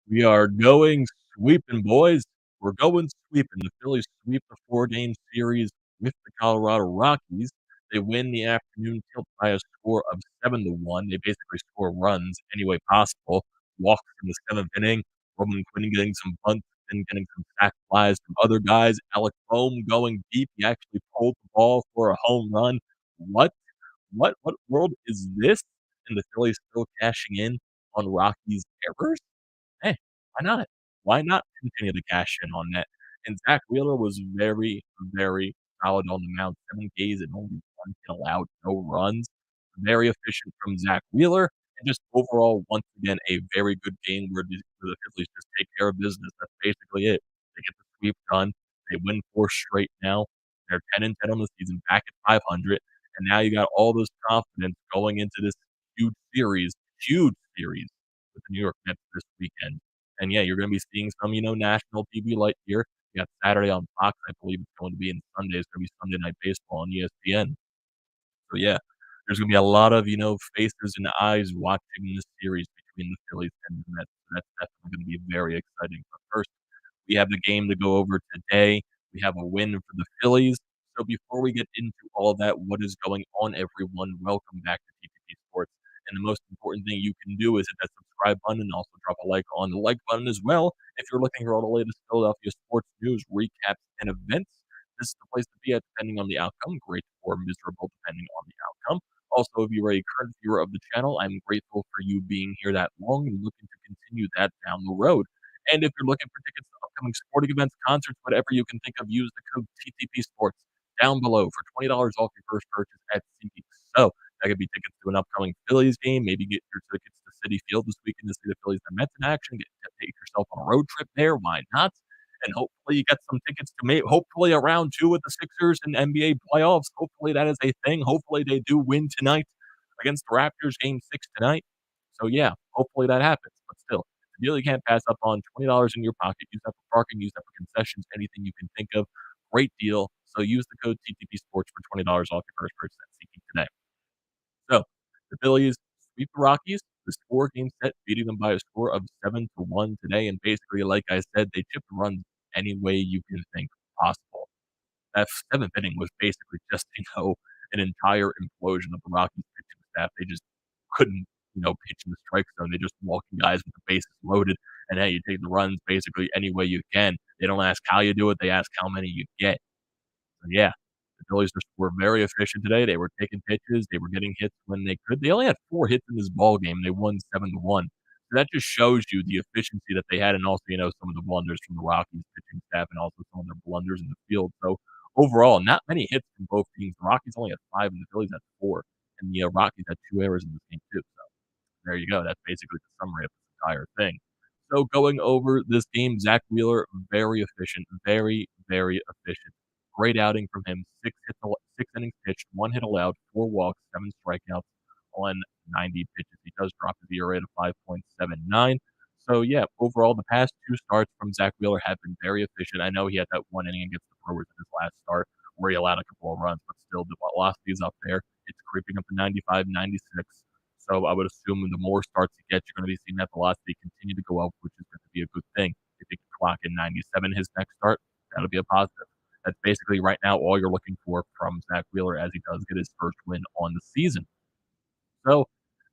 We are going sweeping, boys. We're going sweeping. The Phillies sweep the 4-game series with the Colorado Rockies. They win the afternoon tilt by a score of 7-1. They basically score runs any way possible. Walks in the 7th inning. Roman Quinn getting some bunts and getting some sac flies from other guys. Alec Bohm going deep. He actually pulled the ball for a home run. What? What world is this? And the Phillies still cashing in on Rockies errors? Hey, why not? Why not continue to cash in on that? And Zack Wheeler was very, very solid on the mound. 7 Ks and only 1 hit allowed, no runs. Very efficient from Zack Wheeler, and just overall, once again, a very good game where the Phillies just take care of business. That's basically it. They get the sweep done. They win 4 straight now. They're 10-10 on the season, back at 500, and now you got all this confidence going into this huge series with the New York Mets this weekend. And yeah, you're going to be seeing some, national TV light here. We got Saturday on Fox, I believe it's going to be, and Sunday is gonna be Sunday Night Baseball on ESPN. So, yeah, there's gonna be a lot of, faces and eyes watching this series between the Phillies and the Mets. So that's definitely gonna be very exciting. But first, we have the game to go over today. We have a win for the Phillies. So before we get into all that, what is going on, everyone? Welcome back to TTP Sports. And the most important thing you can do is hit that subscribe button and also drop a like on the like button as well. If you're looking for all the latest Philadelphia sports news, recaps, and events, this is the place to be at, depending on the outcome. Great or miserable, depending on the outcome. Also, if you are a current viewer of the channel, I'm grateful for you being here that long and looking to continue that down the road. And if you're looking for tickets to upcoming sporting events, concerts, whatever you can think of, use the code TTP Sports down below for $20 off your first purchase at SeatGeek. So that could be tickets to an upcoming Phillies game. Maybe get your tickets to Citi Field this weekend to see the Phillies and Mets in action. Take yourself on a road trip there. Why not? And hopefully you get some tickets to hopefully a round two with the Sixers and NBA playoffs. Hopefully that is a thing. Hopefully they do win tonight against the Raptors, game 6 tonight. So yeah, hopefully that happens. But still, the deal you can't pass up on. $20 in your pocket. Use that for parking. Use that for concessions. Anything you can think of. Great deal. So use the code TTP Sports for $20 off your first purchase at SeatGeek today. So the Phillies sweep the Rockies. The four-game set, beating them by a score of 7-1 today. And basically, like I said, they chipped runs any way you can think possible. That seventh inning was basically just, an entire implosion of the Rockies pitching staff. They just couldn't, pitch in the strike zone. They just walking guys with the bases loaded. And hey, you take the runs basically any way you can. They don't ask how you do it, they ask how many you get. So yeah, the Phillies just were very efficient today. They were taking pitches, they were getting hits when they could. They only had 4 hits in this ball game. They won 7-1. So that just shows you the efficiency that they had, and also, some of the blunders from the Rockies pitching staff, and also some of their blunders in the field. So overall, not many hits from both teams. The Rockies only had 5, and the Phillies had 4, and the Rockies had 2 errors in this game too. So there you go. That's basically the summary of this entire thing. So going over this game, Zack Wheeler, very efficient, very, very efficient. Great outing from him. 6 innings pitched, 1 hit allowed, 4 walks, 7 strikeouts on 90 pitches. He does drop his ERA to 5.79. So yeah, overall, the past 2 starts from Zack Wheeler have been very efficient. I know he had that 1 inning against the Brewers in his last start where he allowed a couple of runs, but still the velocity is up there. It's creeping up to 95, 96. So I would assume the more starts he gets, you're going to be seeing that velocity continue to go up, which is going to be a good thing. If he can clock in 97 his next start, that'll be a positive. That's basically right now all you're looking for from Zack Wheeler as he does get his first win on the season. So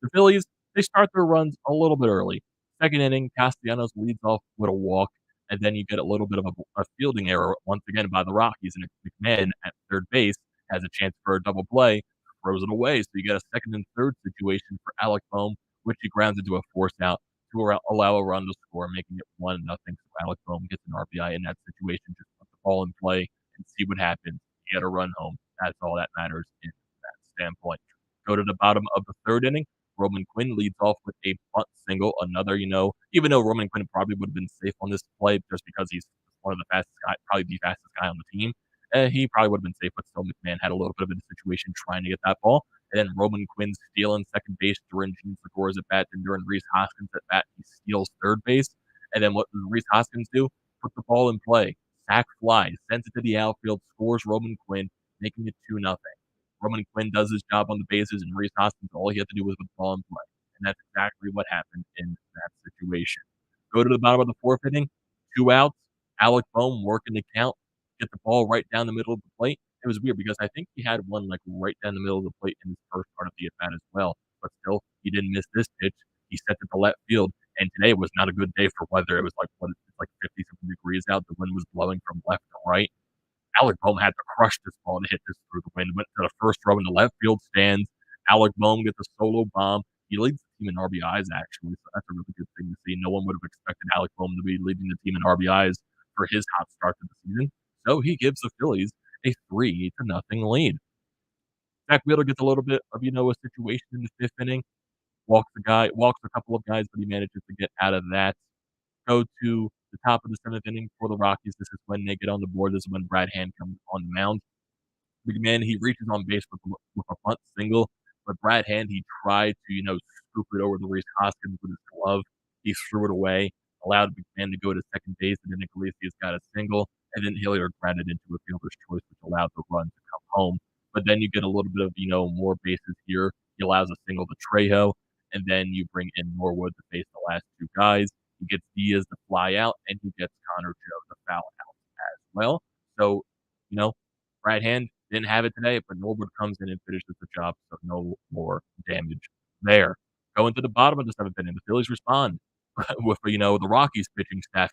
the Phillies, they start their runs a little bit early. Second inning, Castellanos leads off with a walk, and then you get a little bit of a fielding error once again by the Rockies, and McMahon at third base has a chance for a double play, throws it away. So you get a second and third situation for Alec Bohm, which he grounds into a force out to allow a run to score, making it 1-0. So Alec Bohm gets an RBI in that situation. Just put the ball in play and see what happens. You get a run home. That's all that matters in that standpoint. Go to the bottom of the third inning. Roman Quinn leads off with a bunt single. Another, even though Roman Quinn probably would have been safe on this play just because he's one of the fastest guy, probably the fastest guy on the team, he probably would have been safe, but still McMahon had a little bit of a situation trying to get that ball. And then Roman Quinn stealing second base during Gene Segura's at bat, and during Rhys Hoskins at bat, he steals third base. And then what does Rhys Hoskins do? Put the ball in play. Sack fly, sends it to the outfield, scores Roman Quinn, making it 2-0. Roman Quinn does his job on the bases, and Rhys Hoskins, all he had to do was put the ball in play. And that's exactly what happened in that situation. Go to the bottom of the fourth inning, 2 outs, Alec Bohm working the count, get the ball right down the middle of the plate. It was weird because I think he had one like right down the middle of the plate in his first part of the at-bat as well. But still, he didn't miss this pitch. He sent it to left field, and today was not a good day for weather. It was like 50-something degrees out. The wind was blowing from left to right. Alec Bohm had to crush this ball to hit this through the wind. Went to the first row in the left field stands. Alec Bohm gets a solo bomb. He leads the team in RBIs, actually, so that's a really good thing to see. No one would have expected Alec Bohm to be leading the team in RBIs for his hot start to the season. So he gives the Phillies a 3-0 lead. Zack Wheeler gets a little bit of, a situation in the fifth inning. Walks a couple of guys, but he manages to get out of that. Go to the top of the seventh inning for the Rockies. This is when they get on the board. This is when Brad Hand comes on the mound. McMahon, he reaches on base with a bunt single, but Brad Hand, he tried to, scoop it over the Rhys Hoskins with his glove. He threw it away, allowed McMahon to go to second base, and then Iglesias got a single. and then Hilliard grounded into a fielder's choice, which allowed the run to come home. But then you get a little bit of, more bases here. He allows a single to Trejo, and then you bring in Norwood to face the last two guys. He gets Diaz to fly out, and he gets Connor Joe to foul out as well. So, you know, right hand didn't have it today, but Norwood comes in and finishes the job, so no more damage there. Going to the bottom of the seventh inning, the Phillies respond with, the Rockies pitching staff,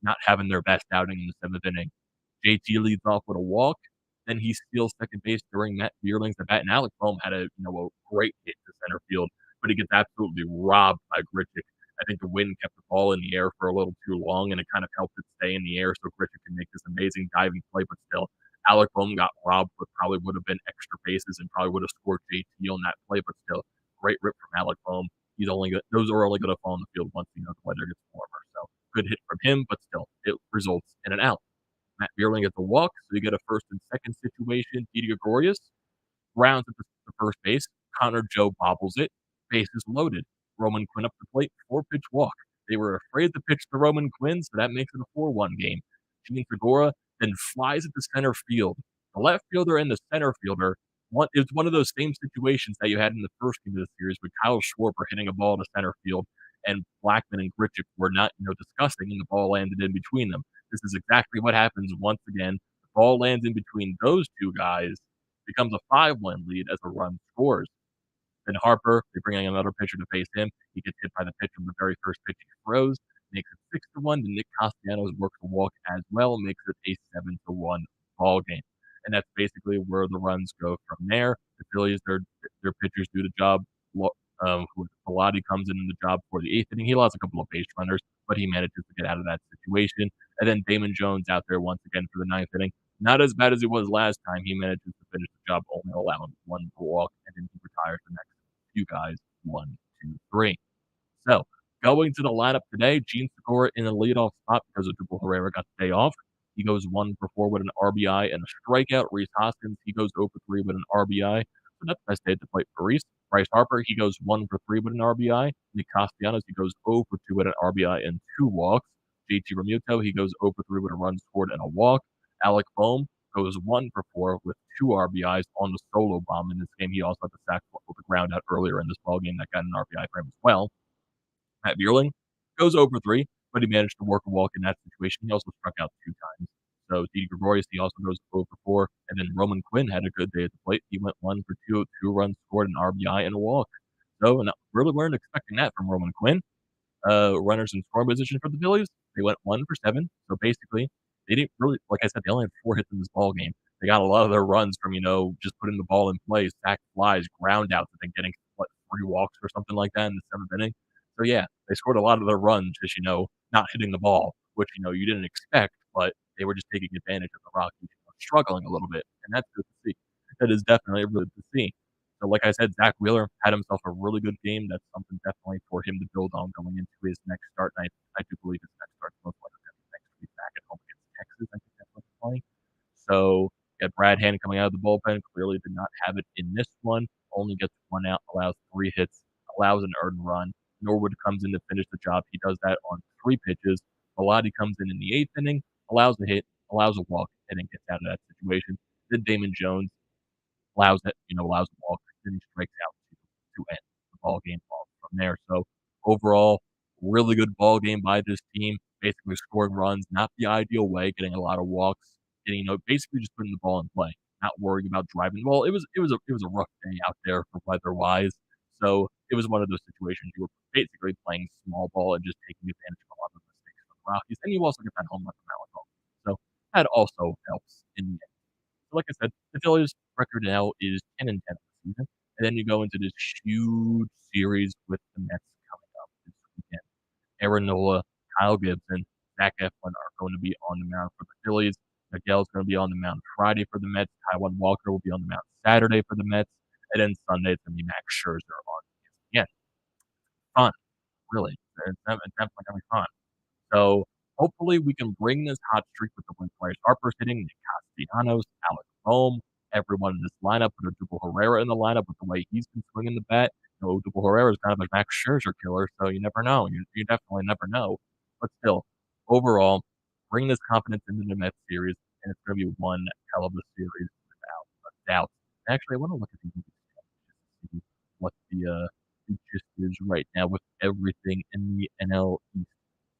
not having their best outing in the seventh inning. JT leads off with a walk. Then he steals second base during Matt Vierling's at bat, and Alec Bohm had a great hit to center field, but he gets absolutely robbed by Grichuk. I think the wind kept the ball in the air for a little too long, and it kind of helped it stay in the air so Grichuk can make this amazing diving play. But still, Alec Bohm got robbed, but probably would have been extra bases and probably would have scored JT on that play. But still, great rip from Alec Bohm. Those are only going to fall on the field once the weather gets warmer. So good hit from him, but still, it results in an out. Matt Vierling gets a walk, so you get a first and second situation. Didi Gregorius rounds at the first base. Connor Joe bobbles it. Bases loaded. Roman Quinn up the plate. 4-pitch walk. They were afraid to pitch to Roman Quinn, so that makes it a 4-1 game. Gene Segura then flies into center field. The left fielder and the center fielder. It's one of those same situations that you had in the first game of the series with Kyle Schwarber hitting a ball to center field, and Blackman and Grichuk were not, discussing, and the ball landed in between them. This is exactly what happens once again. The ball lands in between those two guys, becomes a 5-1 lead as a run scores. Then Harper, they bring in another pitcher to face him. He gets hit by the pitch from the very first pitch he throws, makes it 6-1. Then Nick Castellanos works the walk as well, makes it a 7-1 ball game. And that's basically where the runs go from there. The Phillies, their pitchers do the job. Pilati comes in the job for the eighth inning. He lost a couple of base runners, but he manages to get out of that situation. And then Damon Jones out there once again for the ninth inning. Not as bad as he was last time. He manages to finish the job, only allowing one walk, and then he retires the next few guys, 1, 2, 3. So, going to the lineup today, Gene Segura in the leadoff spot because Odubel Herrera got the day off. He goes 1 for 4 with an RBI and a strikeout. Rhys Hoskins, he goes 0 for 3 with an RBI. So that's the best day at the plate for Rhys. Bryce Harper, he goes 1 for 3 with an RBI. Nick Castellanos, he goes 0 for 2 with an RBI and 2 walks. JT Realmuto, he goes 0 for 3 with a run scored and a walk. Alec Bohm goes 1 for 4 with 2 RBIs on the solo bomb in this game. He also had the sack with the ground out earlier in this ballgame that got an RBI for him as well. Matt Vierling goes over 3, but he managed to work a walk in that situation. He also struck out 2 times. So Didi Gregorius, he also goes over 4, and then Roman Quinn had a good day at the plate. He went 1 for 2, 2 runs scored, an RBI, and a walk. So really weren't expecting that from Roman Quinn. Runners in scoring position for the Phillies, they went 1 for 7. So basically, they didn't really, like I said, they only had 4 hits in this ball game. They got a lot of their runs from, just putting the ball in play, sack flies, ground outs, and then getting, 3 walks or something like that in the seventh inning. So yeah, they scored a lot of their runs just, not hitting the ball, which, you didn't expect, but they were just taking advantage of the Rockies struggling a little bit, and that's good to see. That is definitely really good to see. So like I said, Zack Wheeler had himself a really good game. That's something definitely for him to build on going into his next start. And I do believe his next start's most likely going to be next week back at home against Texas. I think that's what's playing. So yeah, Brad Hand coming out of the bullpen clearly did not have it in this one. Only gets 1 out, allows 3 hits, allows an earned run. Norwood comes in to finish the job. He does that on 3 pitches. Pilati comes in the 8th inning, allows a hit, allows a walk, and then gets out of that situation. Then Damon Jones allows a walk, then he strikes out to end the ball game off from there. So overall, really good ball game by this team. Basically scoring runs, not the ideal way, getting a lot of walks, getting basically just putting the ball in play, not worrying about driving. Well, it was a rough day out there for weather wise. So it was one of those situations you were basically playing small ball and just taking advantage of a lot of the mistakes from the Rockies. And you also get that home run from Alec Bohm. So that also helps in the end. So like I said, the Phillies record now is 10-10 this season. And then you go into this huge series with the Mets coming up this weekend. Aaron Nola, Kyle Gibson, Zack Eflin are going to be on the mound for the Phillies. Miguel's going to be on the mound Friday for the Mets. Taijuan Walker will be on the mound Saturday for the Mets. And then Sunday it's going to be Max Scherzer on ESPN. Fun, really. It's definitely going to be fun. So hopefully we can bring this hot streak with the way Bryce Harper's hitting, Nick Castellanos, Alec Bohm, everyone in this lineup, put Odubel Herrera in the lineup with the way he's been swinging the bat. Odubel Herrera is kind of a Max Scherzer killer, so you never know. You definitely never know. But still, overall, bring this confidence into the Mets series, and it's going to be one hell of a series without a doubt. Actually, I want to look at the Yankees just to see what the gist is right now with everything in the NL East.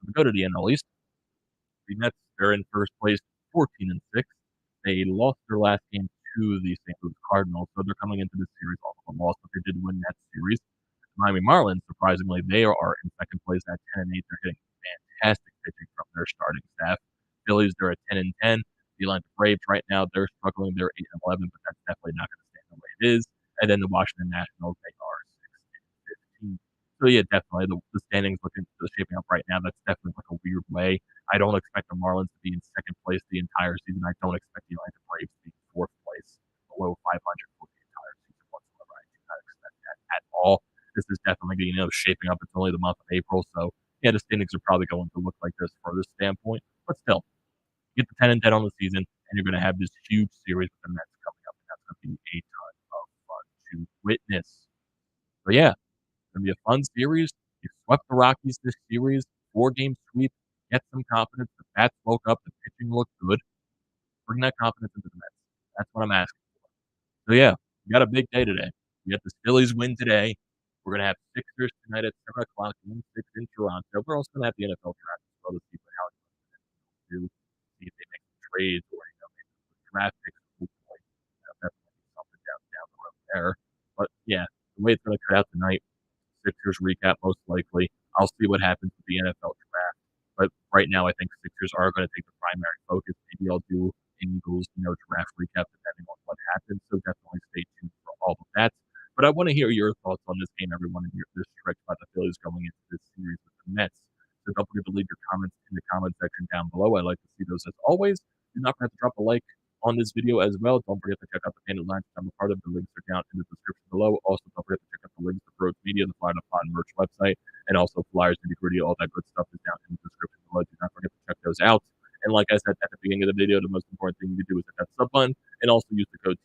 If we go to the NL East, the Mets, they're in first place, 14-6. They lost their last game to the St. Louis Cardinals, so they're coming into this series off of a loss, but they did win that series. Miami Marlins, surprisingly, they are in second place at 10-8. They're getting fantastic pitching from their starting staff. Phillies, they're at 10-10. The Atlanta Braves right now, they're struggling. They're 8-11, but that's definitely not going to stand the way it is. And then the Washington Nationals, they are 6-15. So yeah, definitely the standings shaping up right now. That's definitely like a weird way. I don't expect the Marlins to be in second place the entire season. I don't expect the Atlanta Braves to be in fourth place, below 500 for the entire season whatsoever. I do not expect that at all. This is definitely, shaping up. It's only the month of April, so yeah, the standings are probably going to look like this from this standpoint. But still, get the 10-10 on the season, and you're going to have this huge series with the Mets coming up, and that's going to be a ton of fun to witness. So yeah, it's going to be a fun series. You swept the Rockies this series, 4-game sweep. Get some confidence. The bats woke up. The pitching looked good. Bring that confidence into the Mets. That's what I'm asking. So yeah, we got a big day today. We got the Phillies win today. We're gonna have Sixers tonight at 7 o'clock. Game 6 in Toronto. We're also gonna have the NFL draft as well to see what how it's going to do. See if they make some trades or maybe some draft picks. Hopefully, definitely something down the road there. But yeah, the way it's gonna cut out tonight. Sixers recap most likely. I'll see what happens with the NFL draft. But right now, I think Sixers are going to take the primary focus. Maybe I'll do Eagles, draft recap depending on what happens. So definitely stay tuned for all of that. But I want to hear your thoughts on this game, everyone, and this stretch by the Phillies going into this series with the Mets. So don't forget to leave your comments in the comment section down below. I like to see those as always. Do not forget to drop a like on this video as well. Don't forget to check out the Painted Lines I'm a part of. The links are down in the description below. Also, don't forget to check out the links to BrodesMedia, the Fly to Pot merch website, and also flyers, Nitty Gritty, all that good stuff is down in the description below. Do not forget to check those out. And like I said at the beginning of the video, the most important thing you can do is hit that sub button and also use the code